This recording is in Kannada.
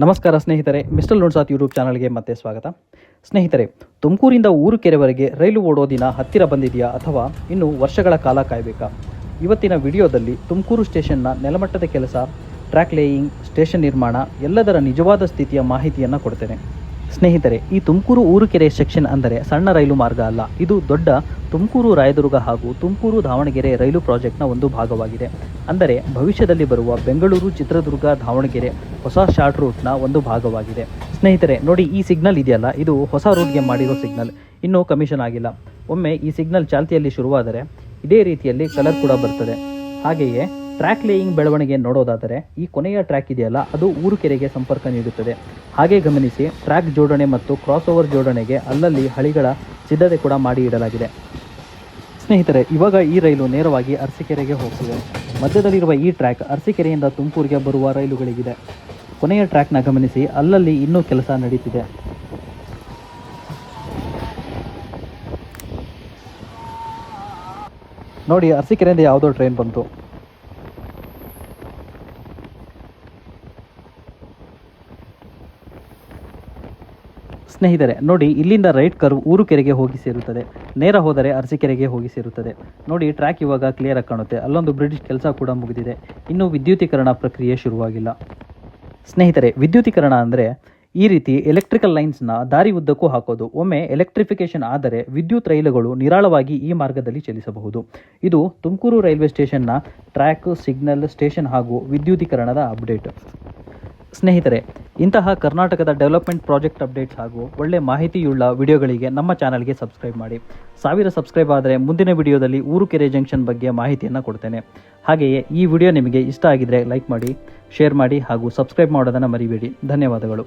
ನಮಸ್ಕಾರ ಸ್ನೇಹಿತರೆ, ಮಿಸ್ಟರ್ ಲೋನ್ಸಾತ್ ಯೂಟ್ಯೂಬ್ ಚಾನಲ್ಗೆ ಮತ್ತೆ ಸ್ವಾಗತ. ಸ್ನೇಹಿತರೆ, ತುಮಕೂರಿಂದ ಊರುಕೆರೆವರೆಗೆ ರೈಲು ಓಡೋ ದಿನ ಹತ್ತಿರ ಬಂದಿದೆಯಾ ಅಥವಾ ಇನ್ನು ವರ್ಷಗಳ ಕಾಲ ಕಾಯಬೇಕಾ? ಇವತ್ತಿನ ವಿಡಿಯೋದಲ್ಲಿ ತುಮಕೂರು ಸ್ಟೇಷನ್ನ ನೆಲಮಟ್ಟದ ಕೆಲಸ, ಟ್ರ್ಯಾಕ್ ಲೇಯಿಂಗ್, ಸ್ಟೇಷನ್ ನಿರ್ಮಾಣ ಎಲ್ಲದರ ನಿಜವಾದ ಸ್ಥಿತಿಯ ಮಾಹಿತಿಯನ್ನು ಕೊಡ್ತೇನೆ. ಸ್ನೇಹಿತರೆ, ಈ ತುಮಕೂರು ಊರುಕೆರೆ ಸೆಕ್ಷನ್ ಅಂದರೆ ಸಣ್ಣ ರೈಲು ಮಾರ್ಗ ಅಲ್ಲ. ಇದು ದೊಡ್ಡ ತುಮಕೂರು ರಾಯದುರ್ಗ ಹಾಗೂ ತುಮಕೂರು ದಾವಣಗೆರೆ ರೈಲು ಪ್ರಾಜೆಕ್ಟ್ನ ಒಂದು ಭಾಗವಾಗಿದೆ. ಅಂದರೆ ಭವಿಷ್ಯದಲ್ಲಿ ಬರುವ ಬೆಂಗಳೂರು, ಚಿತ್ರದುರ್ಗ, ದಾವಣಗೆರೆ ಹೊಸ ಶಾರ್ಟ್ ರೂಟ್ನ ಒಂದು ಭಾಗವಾಗಿದೆ. ಸ್ನೇಹಿತರೆ ನೋಡಿ, ಈ ಸಿಗ್ನಲ್ ಇದೆಯಲ್ಲ, ಇದು ಹೊಸ ರೂಟ್ಗೆ ಮಾಡಿರೋ ಸಿಗ್ನಲ್, ಇನ್ನೂ ಕಮಿಷನ್ ಆಗಿಲ್ಲ. ಒಮ್ಮೆ ಈ ಸಿಗ್ನಲ್ ಚಾಲ್ತಿಯಲ್ಲಿ ಶುರುವಾದರೆ ಇದೇ ರೀತಿಯಲ್ಲಿ ಕಲರ್ ಕೂಡ ಬರ್ತದೆ. ಹಾಗೆಯೇ ಟ್ರ್ಯಾಕ್ ಲೇಯಿಂಗ್ ಬೆಳವಣಿಗೆ ನೋಡೋದಾದರೆ ಈ ಕೊನೆಯ ಟ್ರ್ಯಾಕ್ ಇದೆಯಲ್ಲ, ಅದು ಊರುಕೆರೆಗೆ ಸಂಪರ್ಕ ನೀಡುತ್ತದೆ. ಹಾಗೆ ಗಮನಿಸಿ, ಟ್ರ್ಯಾಕ್ ಜೋಡಣೆ ಮತ್ತು ಕ್ರಾಸ್ ಓವರ್ ಜೋಡಣೆಗೆ ಅಲ್ಲಲ್ಲಿ ಹಳಿಗಳ ಸಿದ್ಧತೆ ಕೂಡ ಮಾಡಿ ಇಡಲಾಗಿದೆ. ಸ್ನೇಹಿತರೆ, ಇವಾಗ ಈ ರೈಲು ನೇರವಾಗಿ ಅರಸೀಕೆರೆಗೆ ಹೋಗ್ತಿದೆ. ಮಧ್ಯದಲ್ಲಿರುವ ಈ ಟ್ರ್ಯಾಕ್ ಅರಸೀಕೆರೆಯಿಂದ ತುಮಕೂರಿಗೆ ಬರುವ ರೈಲುಗಳಿಗಿದೆ. ಕೊನೆಯ ಟ್ರ್ಯಾಕ್ನ ಗಮನಿಸಿ, ಅಲ್ಲಲ್ಲಿ ಇನ್ನೂ ಕೆಲಸ ನಡೀತಿದೆ. ನೋಡಿ, ಅರಸೀಕೆರೆಯಿಂದ ಯಾವುದೋ ಟ್ರೈನ್ ಬಂತು. ಸ್ನೇಹಿತರೆ ನೋಡಿ, ಇಲ್ಲಿಂದ ರೈಟ್ ಕರ್ವ್ ಊರುಕೆರೆಗೆ ಹೋಗಿ ಸೇರುತ್ತದೆ. ನೇರ ಹೋದರೆ ಅರಸೀಕೆರೆಗೆ ಹೋಗಿ ಸೇರುತ್ತದೆ. ನೋಡಿ, ಟ್ರ್ಯಾಕ್ ಇವಾಗ ಕ್ಲಿಯರ್ ಆಗಿ ಕಾಣುತ್ತೆ. ಅಲ್ಲೊಂದು ಬ್ರಿಡ್ಜ್ ಕೆಲಸ ಕೂಡ ಮುಗಿದಿದೆ. ಇನ್ನು ವಿದ್ಯುತೀಕರಣ ಪ್ರಕ್ರಿಯೆ ಶುರುವಾಗಿಲ್ಲ. ಸ್ನೇಹಿತರೆ, ವಿದ್ಯುತೀಕರಣ ಅಂದರೆ ಈ ರೀತಿ ಎಲೆಕ್ಟ್ರಿಕಲ್ ಲೈನ್ಸ್ನ ದಾರಿ ಉದ್ದಕ್ಕೂ ಹಾಕೋದು. ಒಮ್ಮೆ ಎಲೆಕ್ಟ್ರಿಫಿಕೇಶನ್ ಆದರೆ ವಿದ್ಯುತ್ ರೈಲುಗಳು ನಿರಾಳವಾಗಿ ಈ ಮಾರ್ಗದಲ್ಲಿ ಚಲಿಸಬಹುದು. ಇದು ತುಮಕೂರು ರೈಲ್ವೆ ಸ್ಟೇಷನ್ನ ಟ್ರ್ಯಾಕ್, ಸಿಗ್ನಲ್, ಸ್ಟೇಷನ್ ಹಾಗೂ ವಿದ್ಯುತೀಕರಣದ ಅಪ್ಡೇಟ್. ಸ್ನೇಹಿತರೆ, ಇಂತಹ ಕರ್ನಾಟಕದ ಡೆವಲಪ್ಮೆಂಟ್ ಪ್ರಾಜೆಕ್ಟ್ ಅಪ್ಡೇಟ್ಸ್ ಹಾಗೂ ಒಳ್ಳೆ ಮಾಹಿತಿಯುಳ್ಳ ವಿಡಿಯೋಗಳಿಗೆ ನಮ್ಮ ಚಾನಲ್ಗೆ ಸಬ್ಸ್ಕ್ರೈಬ್ ಮಾಡಿ. 1000 ಸಬ್ಸ್ಕ್ರೈಬ್ ಆದರೆ ಮುಂದಿನ ವಿಡಿಯೋದಲ್ಲಿ ಊರುಕೆರೆ ಜಂಕ್ಷನ್ ಬಗ್ಗೆ ಮಾಹಿತಿಯನ್ನು ಕೊಡ್ತೇನೆ. ಹಾಗೆಯೇ ಈ ವಿಡಿಯೋ ನಿಮಗೆ ಇಷ್ಟ ಆಗಿದರೆ ಲೈಕ್ ಮಾಡಿ, ಶೇರ್ ಮಾಡಿ ಹಾಗೂ ಸಬ್ಸ್ಕ್ರೈಬ್ ಮಾಡೋದನ್ನು ಮರಿಬೇಡಿ. ಧನ್ಯವಾದಗಳು.